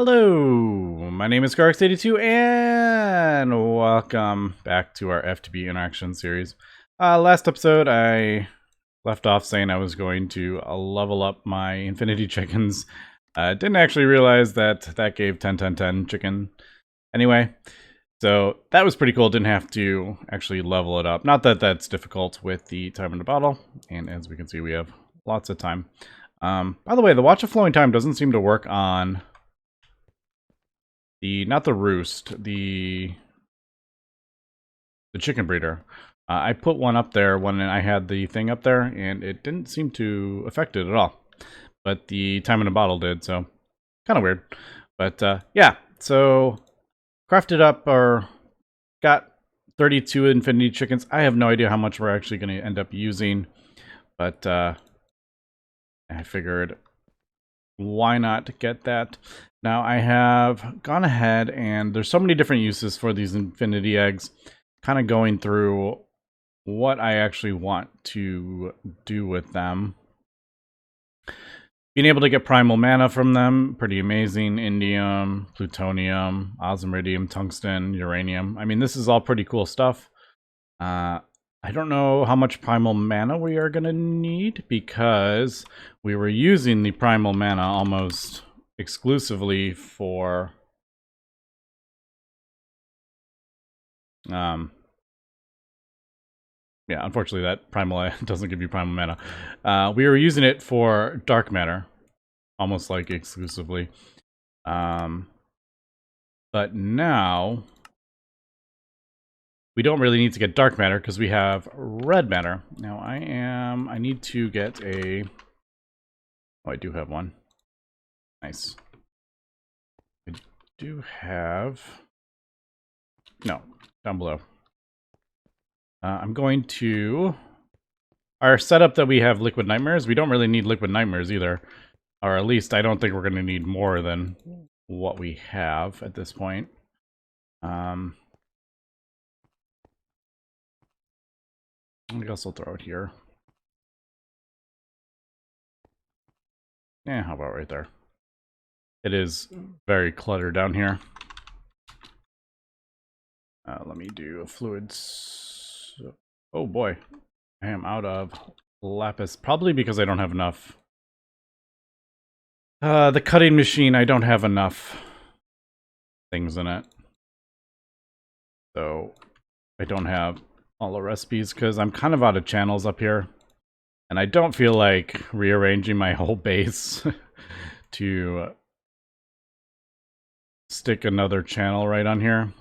Hello, my name is Gregtech, and welcome back to our FTB interaction series. Last episode, I left off saying I was going to level up my infinity chickens. Didn't actually realize that gave 10-10-10 chicken. Anyway, so that was pretty cool. Didn't have to actually level it up. Not that that's difficult with the time in the bottle, and as we can see, we have lots of time. By the way, the watch of flowing time doesn't seem to work on not the roost, the chicken breeder. I put one up there when I had the thing up there, and it didn't seem to affect it at all. But the time in a bottle did, so kind of weird. But yeah, so crafted up or got 32 infinity chickens. I have no idea how much we're actually going to end up using, but I figured why not get that. Now I have gone ahead and there's so many different uses for these infinity eggs, kind of going through what I actually want to do with them. Being able to get primal mana from them, pretty amazing. Indium, plutonium, osmiridium, tungsten, uranium. I mean, this is all pretty cool stuff. I don't know how much primal mana we are going to need because we were using the primal mana almost exclusively for yeah, unfortunately that primal doesn't give you primal mana. We were using it for dark matter almost like exclusively, but now we don't really need to get dark matter because we have red matter. Now I need to get a, oh, I do have one. Nice. I do have, no, down below. I'm going to, our setup that we have liquid nightmares, we don't really need liquid nightmares either. Or at least I don't think we're going to need more than what we have at this point. I guess I'll throw it here. Yeah, how about right there? It is very cluttered down here. Let me do fluids. Oh boy, I am out of lapis. Probably because I don't have enough. The cutting machine, I don't have enough things in it. So I don't have all the recipes because I'm kind of out of channels up here. And I don't feel like rearranging my whole base to stick another channel right on here.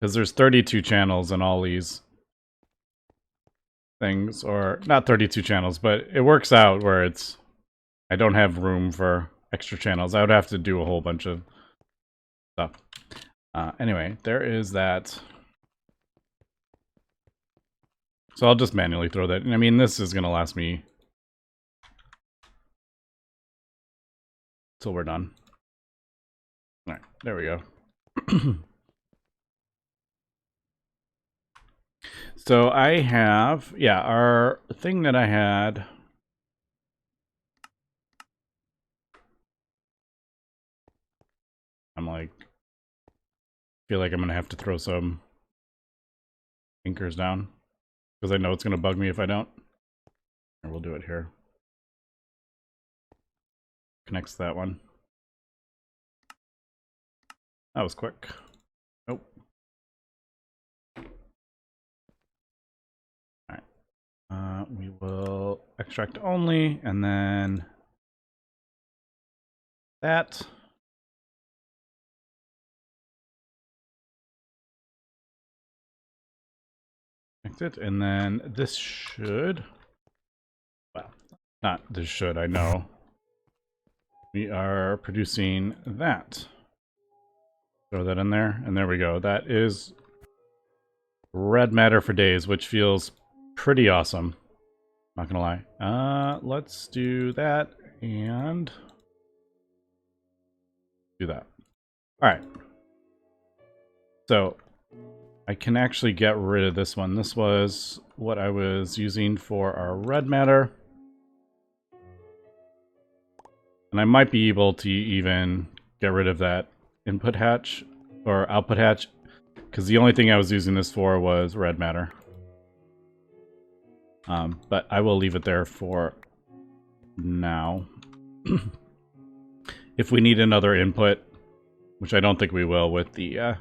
Because there's 32 channels in all these things. Or not 32 channels, but it works out where it's, I don't have room for extra channels. I would have to do a whole bunch of stuff. Anyway, there is that. So I'll just manually throw that. I mean, this is going to last me till we're done. All right, there we go. So I have, yeah, our thing that I had. I'm like, feel like I'm going to have to throw some anchors down because I know it's going to bug me if I don't. And we'll do it here. Connects that one. That was quick. Nope. Alright. We will extract only, and then that. Connect it, and then this should, well, not this should, I know. We are producing that. Throw that in there, and there we go. That is red matter for days, which feels pretty awesome. Not gonna lie. Let's do that and do that. Alright. So I can actually get rid of this one. This was what I was using for our red matter. And I might be able to even get rid of that input hatch or output hatch, because the only thing I was using this for was red matter. But I will leave it there for now. If we need another input, which I don't think we will with the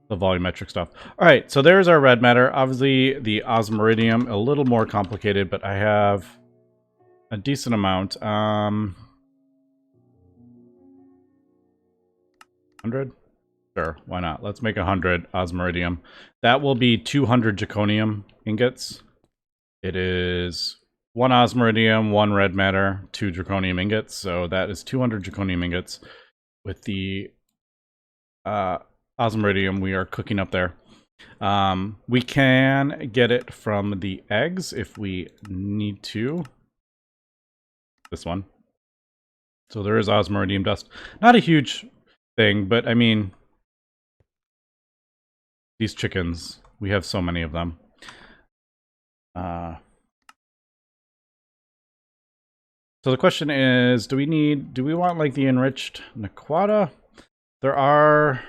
volumetric stuff. All right, so there's our red matter. Obviously, the osmiridium, a little more complicated, but I have a decent amount. 100? Sure, why not? Let's make 100 osmiridium. That will be 200 zirconium ingots. It is 1 osmiridium, 1 red matter, 2 zirconium ingots. So that is 200 zirconium ingots. With the osmiridium we are cooking up there. We can get it from the eggs if we need to. This one. So there is osmiridium dust. Not a huge thing, but I mean, these chickens, we have so many of them. So the question is, do we want like the enriched Naquata? There are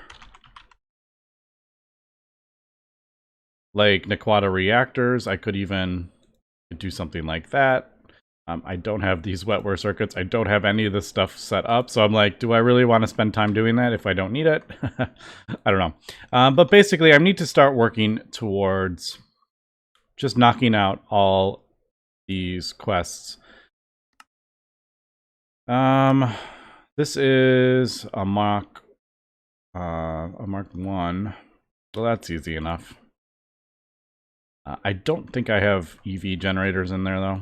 like Naquata reactors. I could even do something like that. I don't have these wetware circuits. I don't have any of this stuff set up. So I'm like, do I really want to spend time doing that if I don't need it? I don't know. But basically, I need to start working towards just knocking out all these quests. This is a Mark 1. Well, that's easy enough. I don't think I have EV generators in there, though.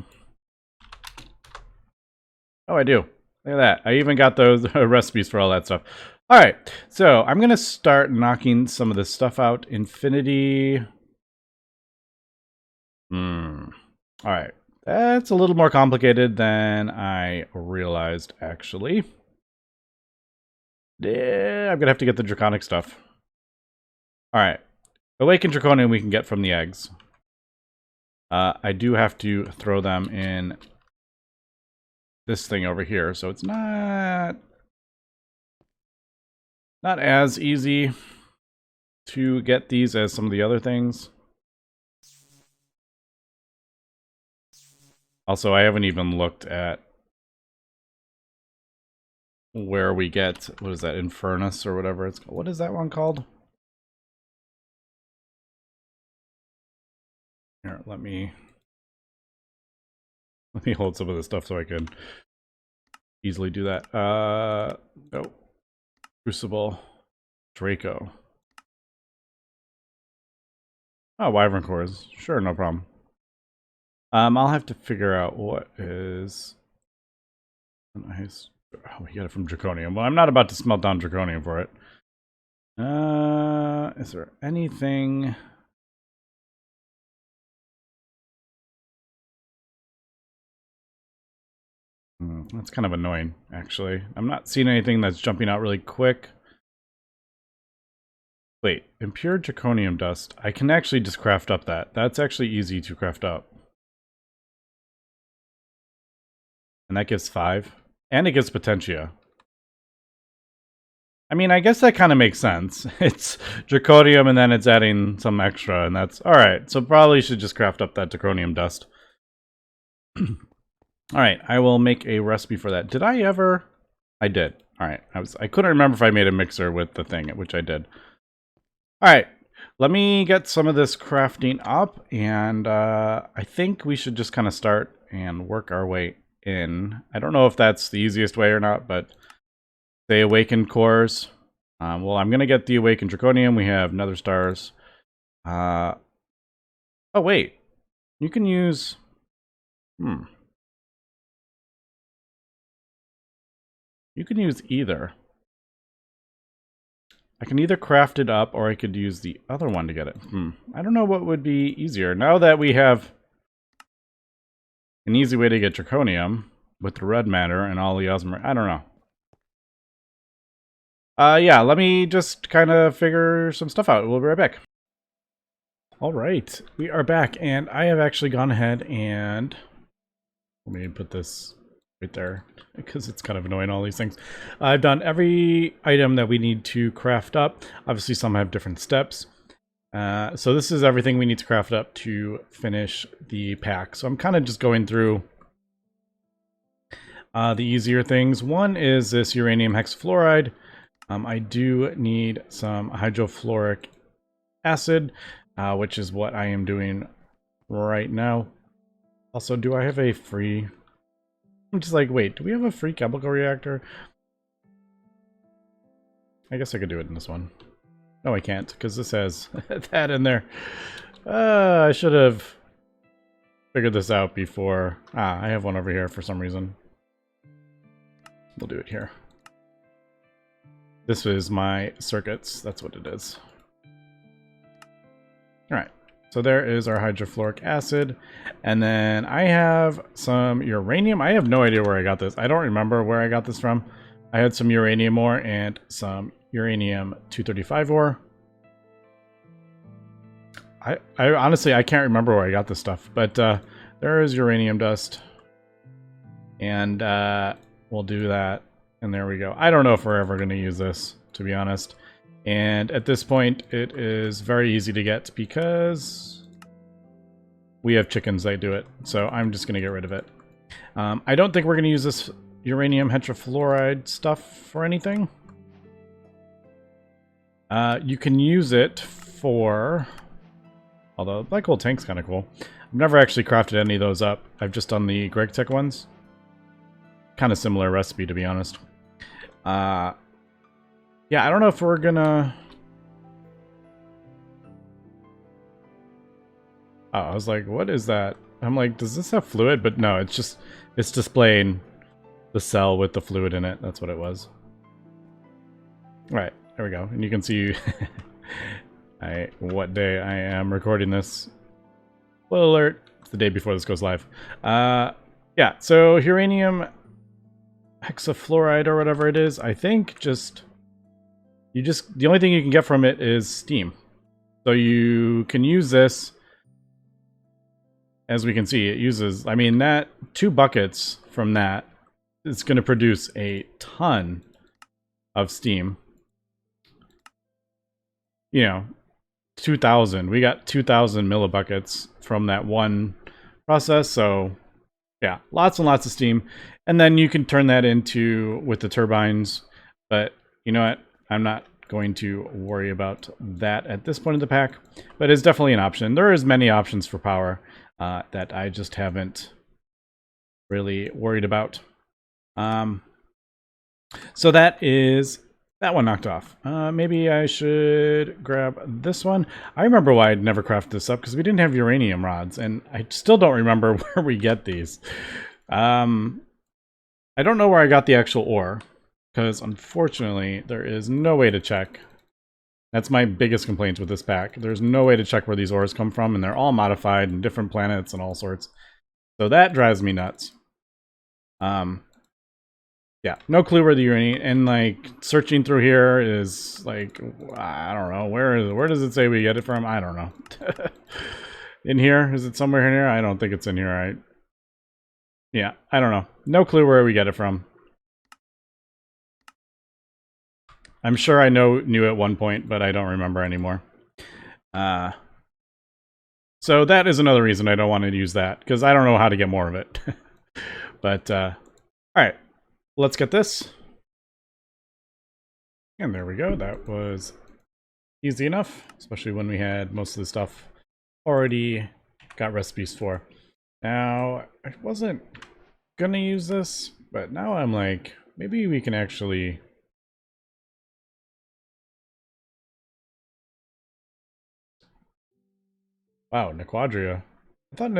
Oh, I do. Look at that. I even got those recipes for all that stuff. All right, so I'm going to start knocking some of this stuff out. Infinity. All right. That's a little more complicated than I realized, actually. Yeah, I'm going to have to get the draconic stuff. All right. Awakened draconium we can get from the eggs. I do have to throw them in this thing over here, so it's not as easy to get these as some of the other things. Also, I haven't even looked at where we get, what is that, Infernus or whatever it's called. What is that one called? Here, let me hold some of this stuff so I can easily do that. No. Crucible. Draco. Oh, Wyvern cores. Sure, no problem. I'll have to figure out what is nice. Oh, we got it from Draconium. Well, I'm not about to smelt down Draconium for it. Is there anything? That's kind of annoying, actually. I'm not seeing anything that's jumping out really quick. Wait, impure draconium dust. I can actually just craft up that. That's actually easy to craft up. And that gives 5. And it gives potentia. I mean, I guess that kind of makes sense. It's draconium and then it's adding some extra, and that's alright. So probably should just craft up that draconium dust. Alright, I will make a recipe for that. Did I ever? I did. Alright, I couldn't remember if I made a mixer with the thing, which I did. Alright, let me get some of this crafting up, and I think we should just kind of start and work our way in. I don't know if that's the easiest way or not, but the awakened cores. Well, I'm going to get the awakened draconium. We have nether stars. Oh, wait. You can use... You can use either. I can either craft it up, or I could use the other one to get it. I don't know what would be easier. Now that we have an easy way to get draconium with the red matter and all the osmer, I don't know. Yeah, let me just kind of figure some stuff out. We'll be right back. All right, we are back, and I have actually gone ahead and let me put this right there, because it's kind of annoying, all these things. I've done every item that we need to craft up. Obviously, some have different steps. So this is everything we need to craft up to finish the pack. So I'm kind of just going through the easier things. One is this uranium hexafluoride. I do need some hydrofluoric acid, which is what I am doing right now. Also, do I have a free... I'm just like, wait, do we have a free chemical reactor? I guess I could do it in this one. No, I can't, because this has that in there. I should have figured this out before. I have one over here for some reason. We'll do it here. This is my circuits. That's what it is. Alright, so there is our hydrofluoric acid. And then I have some uranium. I have no idea where I got this. I don't remember where I got this from. I had some uranium ore and some uranium-235 ore. I honestly, I can't remember where I got this stuff. But there is uranium dust. And we'll do that. And there we go. I don't know if we're ever going to use this, to be honest. And at this point, it is very easy to get because we have chickens that do it. So I'm just going to get rid of it. I don't think we're going to use this uranium tetrafluoride stuff for anything. You can use it for... Although, black hole tank's kind of cool. I've never actually crafted any of those up. I've just done the Gregtech ones. Kind of similar recipe, to be honest. Yeah, I don't know if we're gonna... Oh, I was like, what is that? I'm like, does this have fluid? But no, it's just... It's displaying the cell with the fluid in it. That's what it was. Alright, there we go. And you can see what day I am recording this. Little alert. It's the day before this goes live. Yeah, so uranium hexafluoride or whatever it is, I think the only thing you can get from it is steam. So you can use this, as we can see, it uses, I mean, that 2 buckets from that, it's going to produce a ton of steam. You know, 2,000. We got 2,000 millibuckets from that one process, so yeah, lots and lots of steam. And then you can turn that into with the turbines, but you know what? I'm not going to worry about that at this point in the pack, but it's definitely an option. There is many options for power that I just haven't really worried about. So that is that one knocked off. Maybe I should grab this one. I remember why I'd never crafted this up, because we didn't have uranium rods, and I still don't remember where we get these. I don't know where I got the actual ore, because unfortunately there is no way to check. That's my biggest complaint with this pack. There's no way to check where these ores come from, and they're all modified in different planets and all sorts. So that drives me nuts. Yeah, no clue where the uranium, and like searching through here is like, I don't know, where does it say we get it from? I don't know. In here? Is it somewhere in here? I don't think it's in here, right? Yeah, I don't know. No clue where we get it from. I'm sure I knew at one point, but I don't remember anymore. So that is another reason I don't want to use that, because I don't know how to get more of it. But, alright. Let's get this. And there we go. That was easy enough, especially when we had most of the stuff already got recipes for. Now, I wasn't gonna use this, but now I'm like, maybe we can actually... Wow, Nequadria. I thought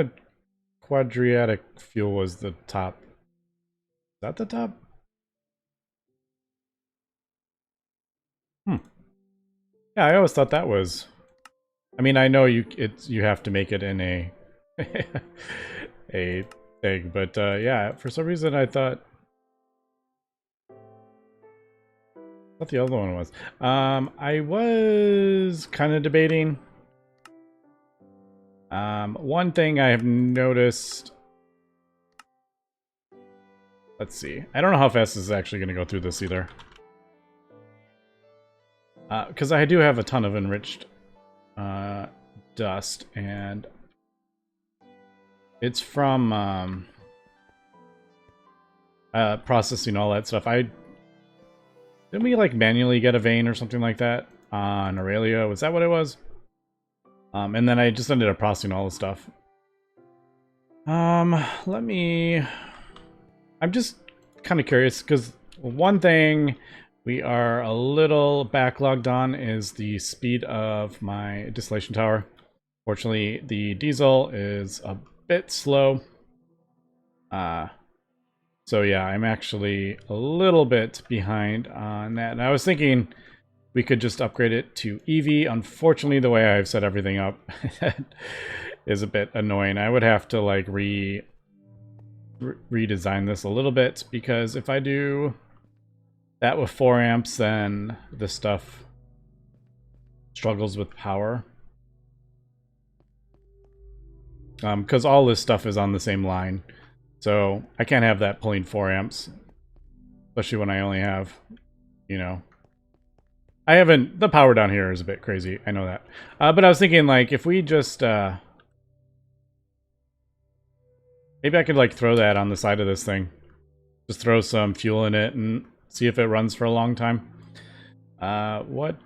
Nequadriatic fuel was the top. Is that the top? Yeah, I always thought that was... I mean, I know you have to make it in a a thing, but yeah, for some reason I thought the other one was. I was kind of debating. One thing I have noticed Let's see. I don't know how fast this is actually going to go through this either. Because I do have a ton of enriched dust, and it's from processing all that stuff. Didn't we like manually get a vein or something like that on Aurelia? Was that what it was? And then I just ended up processing all the stuff. I'm just kind of curious because one thing we are a little backlogged on is the speed of my distillation tower. Fortunately, the diesel is a bit slow. So yeah, I'm actually a little bit behind on that. And I was thinking we could just upgrade it to EV. Unfortunately, the way I've set everything up is a bit annoying. I would have to like redesign this a little bit, because if I do that with 4 amps, then this stuff struggles with power. Because all this stuff is on the same line. So I can't have that pulling 4 amps. Especially when I only have, you know... the power down here is a bit crazy. I know that. But I was thinking, like, if we just... maybe I could, like, throw that on the side of this thing. Just throw some fuel in it and see if it runs for a long time. What?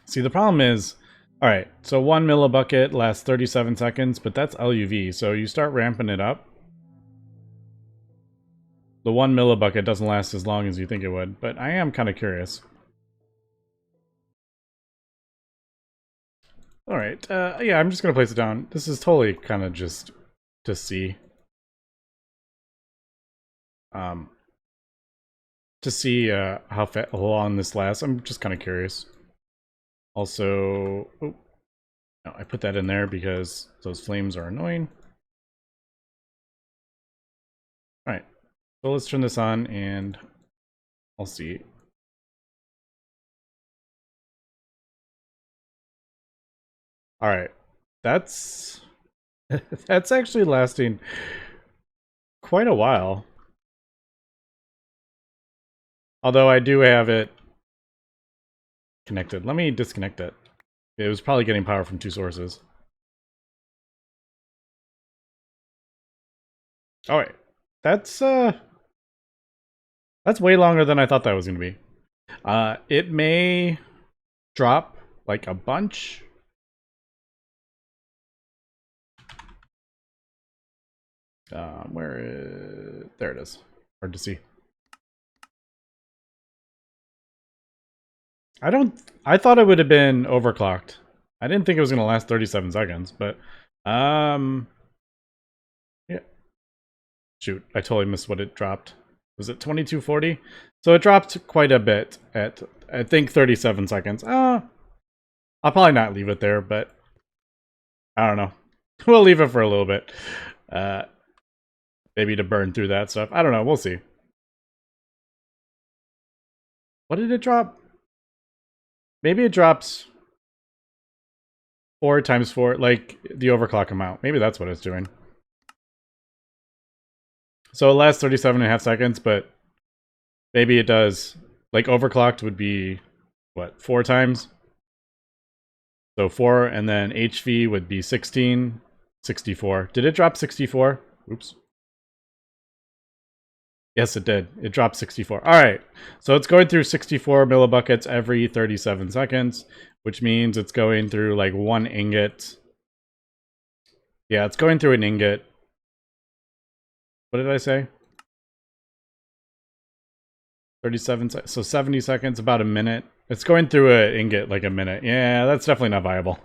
See, the problem is... Alright, so 1 millibucket lasts 37 seconds, but that's LUV. So you start ramping it up. The 1 millibucket doesn't last as long as you think it would, but I am kind of curious. Alright, yeah, I'm just going to place it down. This is totally kind of just to see. To see how long this lasts. I'm just kind of curious. Also, oh, no, I put that in there because those flames are annoying. Alright, so let's turn this on and I'll see. Alright, that's that's actually lasting quite a while. Although I do have it connected. Let me disconnect it. It was probably getting power from 2 sources. Alright. That's way longer than I thought that was gonna be. It may drop like a bunch. There it is. Hard to see. I thought it would have been overclocked. I didn't think it was going to last 37 seconds, but yeah. Shoot, I totally missed what it dropped. Was it 2240? So it dropped quite a bit at, I think, 37 seconds. I'll probably not leave it there, but I don't know. We'll leave it for a little bit. Maybe to burn through that stuff. I don't know. We'll see. What did it drop? Maybe it drops 4 times 4, like the overclock amount. Maybe that's what it's doing. So it lasts 37.5 seconds, but maybe it does, like overclocked would be, what, 4 times? So 4, and then HV would be 16, 64. Did it drop 64? Oops. Yes, it did. It dropped 64. All right. So it's going through 64 millibuckets every 37 seconds, which means it's going through like 1 ingot. Yeah, it's going through an ingot. What did I say? 37, so 70 seconds, about a minute. It's going through an ingot like a minute. Yeah, that's definitely not viable.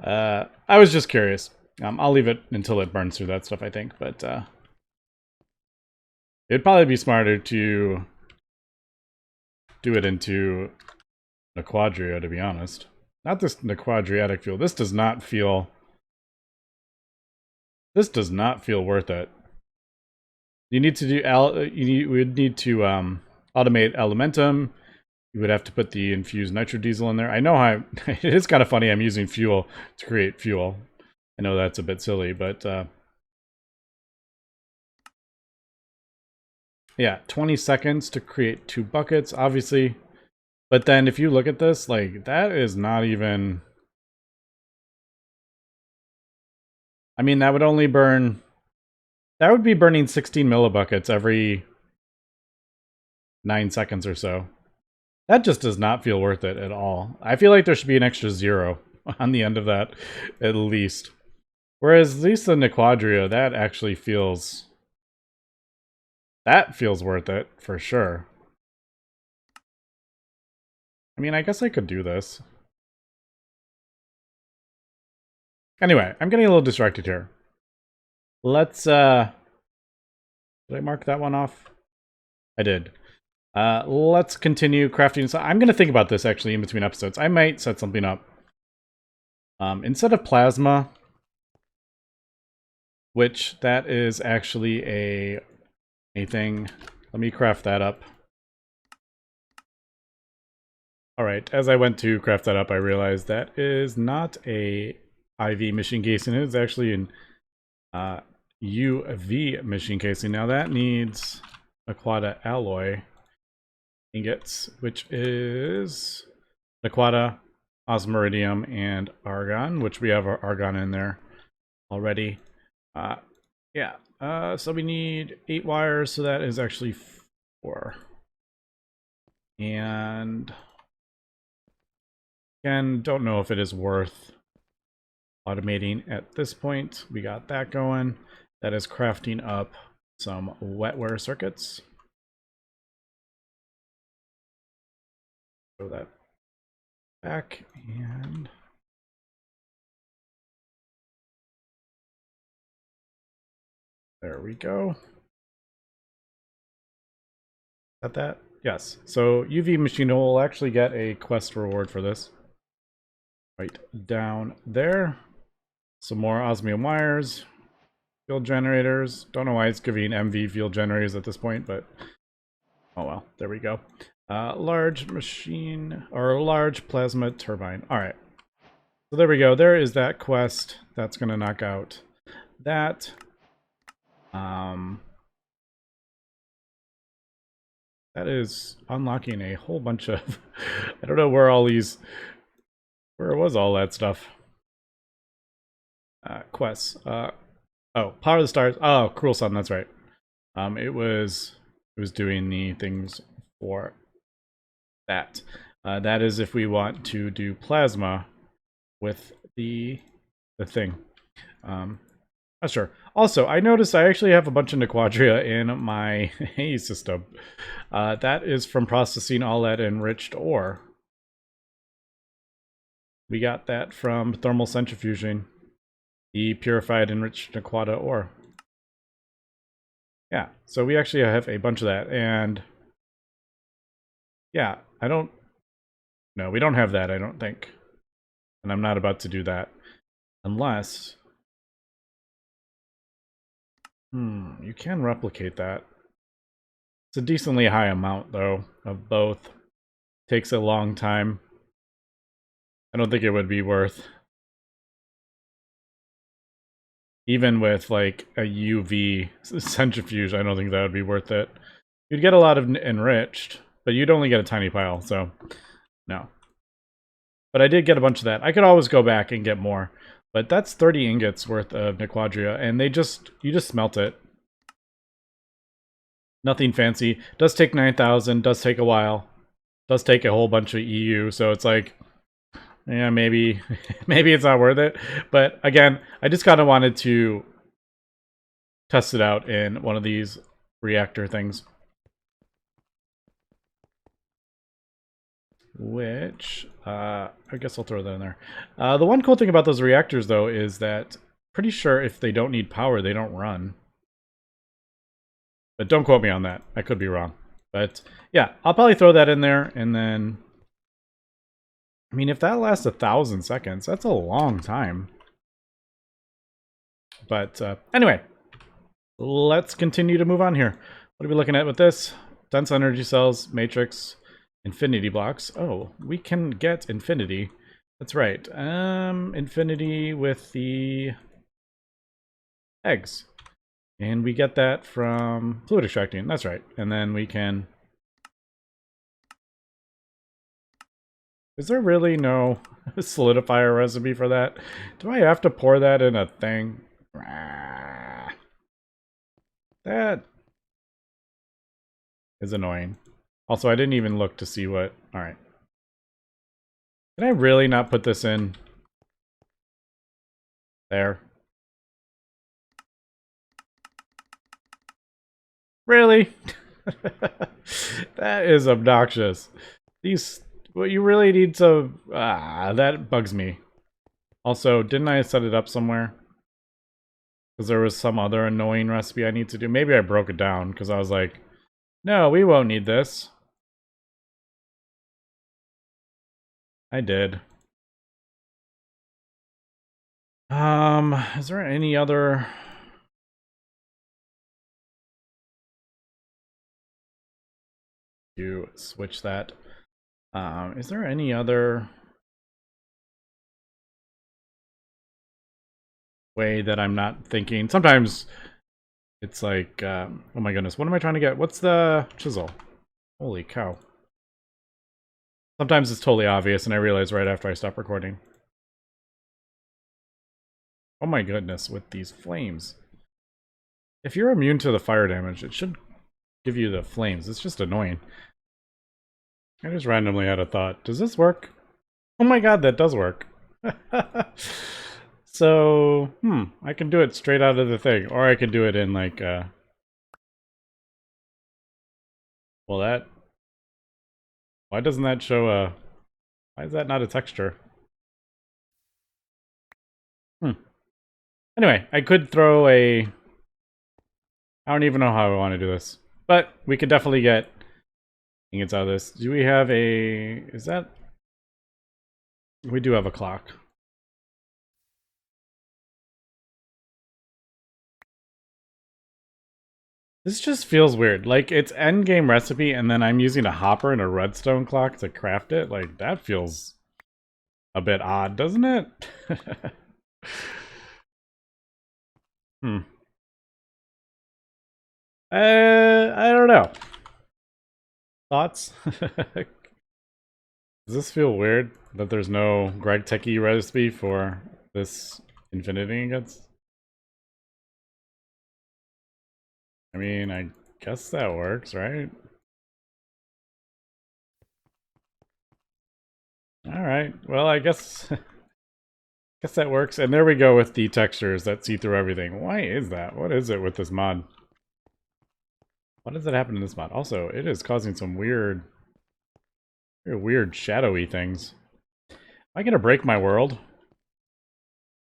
I was just curious. I'll leave it until it burns through that stuff, I think, but it'd probably be smarter to do it into a Quadrio, to be honest. Not this Quadriatic fuel. This does not feel worth it. You need to do we would need to automate Elementum. You would have to put the infused nitro diesel in there. I know how it is kind of funny. I'm using fuel to create fuel. I know that's a bit silly, but Yeah, 20 seconds to create 2 buckets, obviously. But then if you look at this, like, that is not even... I mean, that would only burn... That would be burning 16 millibuckets every 9 seconds or so. That just does not feel worth it at all. I feel like there should be an extra 0 on the end of that, at least. Whereas at least the Nequadria, that actually feels... That feels worth it, for sure. I mean, I guess I could do this. Anyway, I'm getting a little distracted here. Let's, did I mark that one off? I did. Let's continue crafting. So I'm going to think about this, actually, in between episodes. I might set something up. Instead of plasma, which that is actually a thing. Let me craft that up. Alright, as I went to craft that up, I realized that is not a IV machine casing. It is actually an UV machine casing. Now that needs Aquata alloy ingots, which is Aquata, osmiridium, and argon, which we have our argon in there already. Yeah, so we need 8 wires, so that is actually 4. And again, don't know if it is worth automating at this point. We got that going. That is crafting up some wetware circuits. Throw that back, and there we go. Got that? Yes. So UV machine will actually get a quest reward for this. Right down there. Some more osmium wires. Field generators. Don't know why it's giving MV field generators at this point, but oh well. There we go. Large machine, or large plasma turbine. Alright. So there we go. There is that quest. That's going to knock out that. That is unlocking a whole bunch of... I don't know where all these... Where was all that stuff? Quests. Oh, Power of the Stars. Oh, Cruel Sun, that's right. It was doing the things for that. That is if we want to do plasma with the thing. Not sure. Also, I noticed I actually have a bunch of Nequadria in my haze system. That is from processing all that enriched ore. We got that from thermal centrifuging the purified enriched Nequada ore. Yeah, so we actually have a bunch of that, and yeah, no, we don't have that, I don't think. And I'm not about to do that. Unless... you can replicate that. It's a decently high amount, though, of both. Takes a long time. I don't think it would be worth... Even with, like, a UV centrifuge, I don't think that would be worth it. You'd get a lot of enriched, but you'd only get a tiny pile, so... No. But I did get a bunch of that. I could always go back and get more. But that's 30 ingots worth of Nequadria, and you just smelt it. Nothing fancy. Does take 9,000, does take a while. Does take a whole bunch of EU, so it's like, yeah, maybe it's not worth it. But again, I just kind of wanted to test it out in one of these reactor things. Which, I guess I'll throw that in there. The one cool thing about those reactors, though, is that pretty sure if they don't need power, they don't run. But don't quote me on that. I could be wrong. But yeah, I'll probably throw that in there, and then... I mean, if that lasts 1,000 seconds, that's a long time. But anyway, let's continue to move on here. What are we looking at with this? Dense energy cells, matrix... Infinity blocks. Oh, we can get infinity. That's right. Infinity with the eggs. And we get that from fluid extracting. That's right. And then we can... Is there really no solidifier recipe for that? Do I have to pour that in a thing? That is annoying. Also, I didn't even look to see what... Alright. Can I really not put this in? There. Really? That is obnoxious. These... Well, you really need to... that bugs me. Also, didn't I set it up somewhere? Because there was some other annoying recipe I need to do. Maybe I broke it down, because I was like, no, we won't need this. I did. Is there any other... To switch that. Is there any other way that I'm not thinking? Sometimes it's like, oh my goodness, what am I trying to get? What's the chisel? Holy cow. Sometimes it's totally obvious and I realize right after I stop recording. Oh my goodness, with these flames. If you're immune to the fire damage, it should give you the flames. It's just annoying. I just randomly had a thought. Does this work? Oh my god, that does work. So, I can do it straight out of the thing. Or I can do it in like, well that... Why doesn't that show a... Why is that not a texture? Anyway, I could throw a... I don't even know how I want to do this. But we could definitely get ingots out of this. Do we have a... Is that... We do have a clock. This just feels weird. Like, it's endgame recipe, and then I'm using a hopper and a redstone clock to craft it. Like, that feels a bit odd, doesn't it? I don't know. Thoughts? Does this feel weird that there's no Gregtech recipe for this infinity ingots? I mean, I guess that works, right? Alright, well, I guess... guess that works. And there we go with the textures that see through everything. Why is that? What is it with this mod? Why does it happen in this mod? Also, it is causing some weird shadowy things. Am I gonna break my world?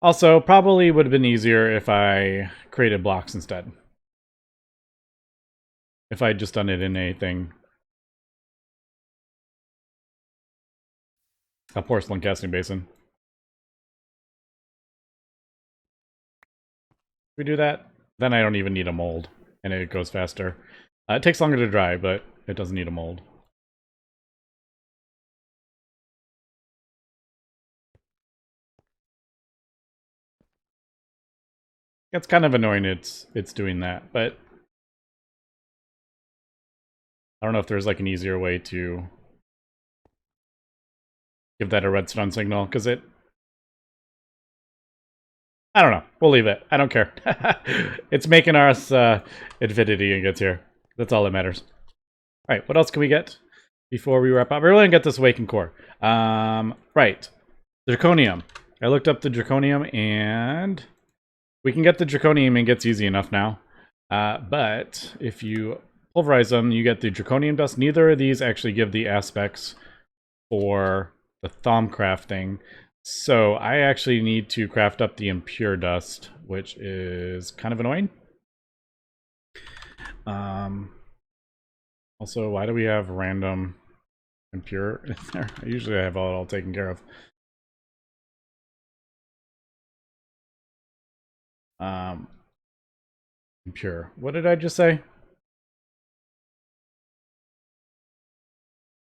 Also, probably would have been easier if I created blocks instead. If I'd just done it in a thing. A porcelain casting basin. If we do that, then I don't even need a mold, and it goes faster. It takes longer to dry, but it doesn't need a mold. It's kind of annoying it's doing that, but I don't know if there's like an easier way to give that a redstone signal, because it... I don't know. We'll leave it. I don't care. It's making us infinity ingots here. That's all that matters. Alright, what else can we get before we wrap up? We're going to get this awakened core. Right. Draconium. I looked up the Draconium, and we can get the Draconium ingots easy enough now. But if you pulverize them, you get the Draconium dust. Neither of these actually give the aspects for the Thaumcraft thing. So I actually need to craft up the impure dust, which is kind of annoying. Also, why do we have random impure in there? Usually I have it all taken care of. Impure. What did I just say?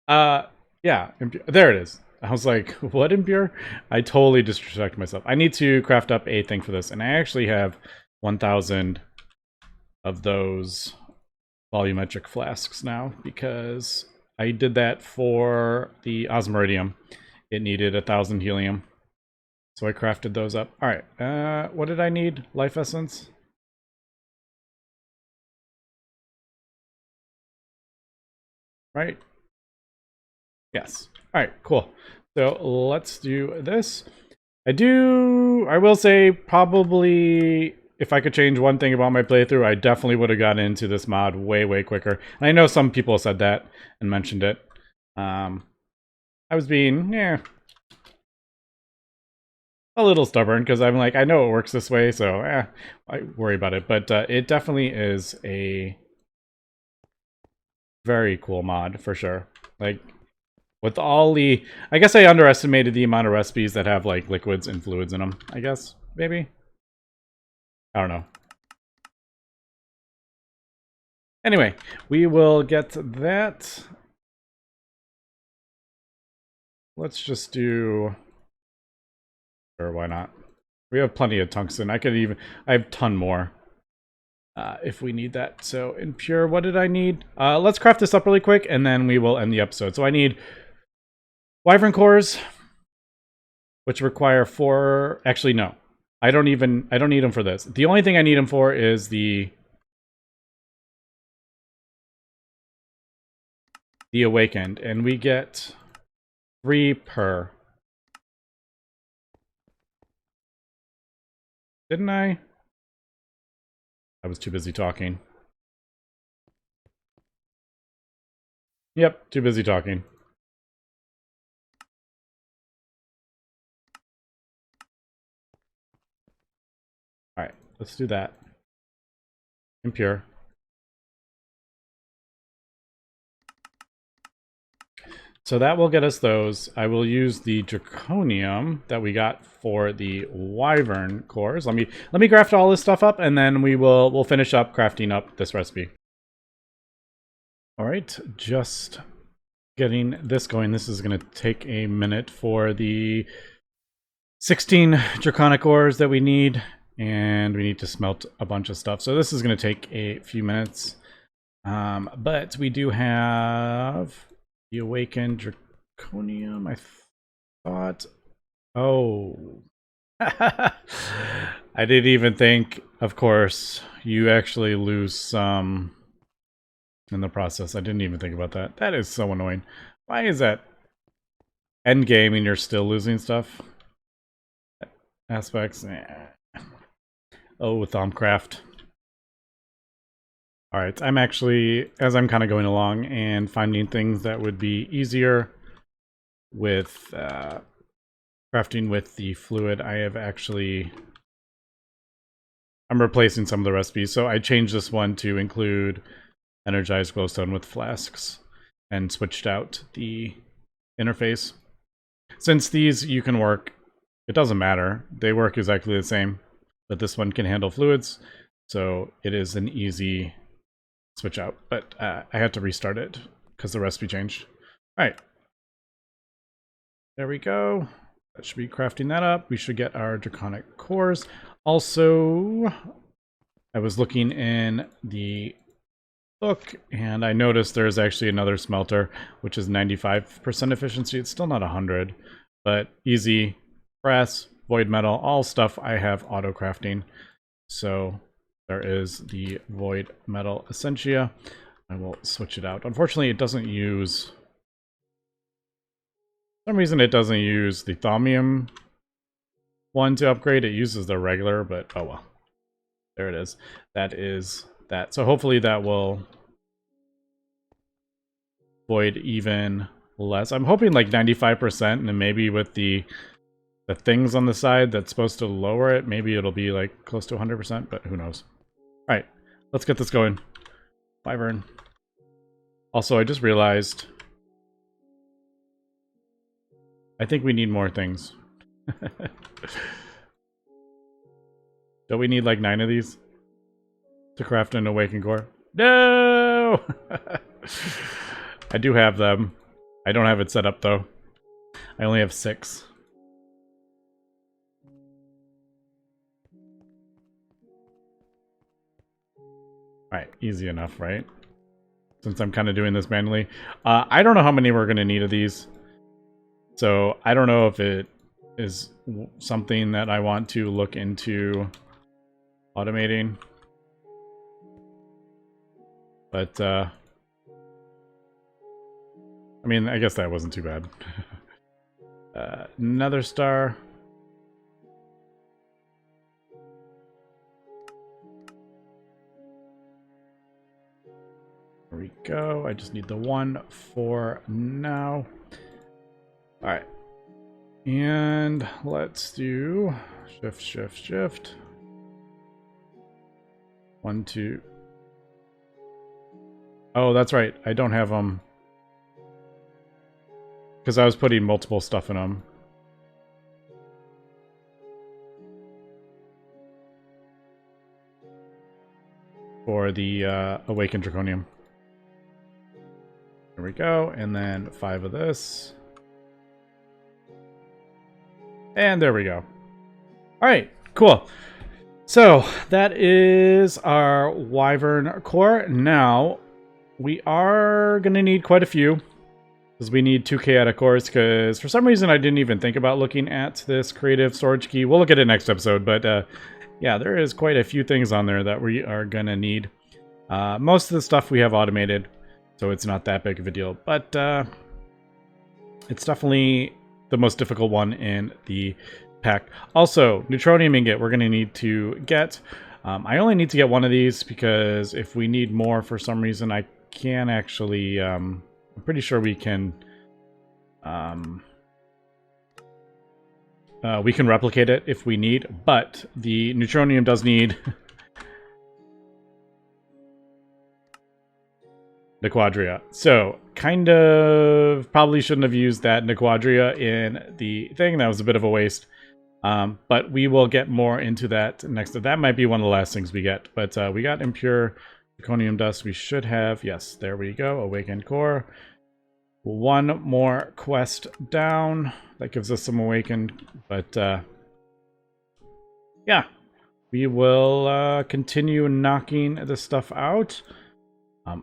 Yeah, there it is. I was like, what impure? I totally disrespected myself. I need to craft up a thing for this, and I actually have 1,000 of those volumetric flasks now, because I did that for the Osmiridium. It needed 1,000 helium. So I crafted those up. All right, what did I need? Life essence? Right? Yes. All right, cool. So let's do this. I will say probably if I could change one thing about my playthrough, I definitely would have gotten into this mod way quicker. And I know some people said that and mentioned it. I was being, a little stubborn because I'm like, I know it works this way, so I worry about it. But it definitely is a very cool mod for sure. Like, with all the, I guess I underestimated the amount of recipes that have like liquids and fluids in them. I guess maybe, I don't know. Anyway, we will get that. Let's just do, or why not? We have plenty of tungsten. I have a ton more if we need that. So in pure, what did I need? Let's craft this up really quick and then we will end the episode. So I need wyvern cores, which require 4, actually no. I don't need them for this. The only thing I need them for is the awakened, and we get 3 per. Didn't I? I was too busy talking. Yep, too busy talking. Alright, let's do that. Impure. So that will get us those. I will use the draconium that we got for the wyvern cores. Let me craft all this stuff up, and then we'll finish up crafting up this recipe. All right, just getting this going. This is going to take a minute for the 16 draconic ores that we need, and we need to smelt a bunch of stuff. So this is going to take a few minutes, but we do have the awakened draconium, I thought. Oh. I didn't even think, of course, you actually lose some in the process. I didn't even think about that. That is so annoying. Why is that? End game and you're still losing stuff? Aspects? Oh, Thaumcraft. Alright, I'm actually, as I'm kind of going along and finding things that would be easier with crafting with the fluid, I'm replacing some of the recipes. So I changed this one to include energized glowstone with flasks and switched out the interface. Since these you can work, it doesn't matter. They work exactly the same, but this one can handle fluids. So it is an easy switch out, but I had to restart it because the recipe changed. All right, there we go. That should be crafting that up. We should get our draconic cores. Also, I was looking in the book and I noticed there's actually another smelter, which is 95% efficiency. It's still not 100, but easy. Brass, void metal, all stuff I have auto crafting. So there is the void metal essentia. I will switch it out. Unfortunately, it doesn't use, for some reason it doesn't use the thaumium one to upgrade. It uses the regular, but oh well. There it is. That is that. So hopefully that will void even less. I'm hoping like 95%, and then maybe with the things on the side that's supposed to lower it, maybe it'll be like close to 100%, but who knows. All right, let's get this going. Wyvern. Also, I just realized I think we need more things. Don't we need like 9 of these to craft an awakened core? No! I do have them. I don't have it set up though. I only have 6. Alright, easy enough, right? Since I'm kind of doing this manually. I don't know how many we're going to need of these. So I don't know if it is something that I want to look into automating. But, I mean, I guess that wasn't too bad. Another star. There we go. I just need the one for now. Alright. And let's do shift, shift, shift. 1, 2. Oh, that's right. I don't have them. Because I was putting multiple stuff in them. For the Awakened Draconium. There we go. And then 5 of this. And there we go. Alright, cool. So, that is our Wyvern core. Now, we are going to need quite a few. Because we need 2 chaotic cores. Because for some reason I didn't even think about looking at this creative storage key. We'll look at it next episode. But yeah, there is quite a few things on there that we are going to need. Most of the stuff we have automated. So it's not that big of a deal. But it's definitely the most difficult one in the pack. Also, Neutronium Ingot we're going to need to get. I only need to get one of these because if we need more for some reason, I can actually... I'm pretty sure we can replicate it if we need, but the Neutronium does need Nequadria. So, kind of probably shouldn't have used that Nequadria in the thing. That was a bit of a waste. But we will get more into that next. That might be one of the last things we get. But we got Impure Draconium Dust. We should have, yes, there we go. Awakened Core. One more quest down. That gives us some awakened. But yeah, we will continue knocking this stuff out.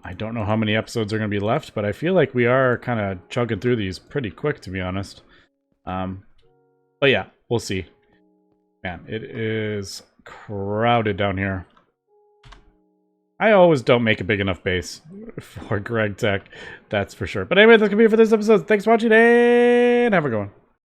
I don't know how many episodes are going to be left, but I feel like we are kind of chugging through these pretty quick, to be honest. But yeah, we'll see. Man, it is crowded down here. I always don't make a big enough base for Gregtech, that's for sure. But anyway, that's going to be it for this episode. Thanks for watching, and have a good one.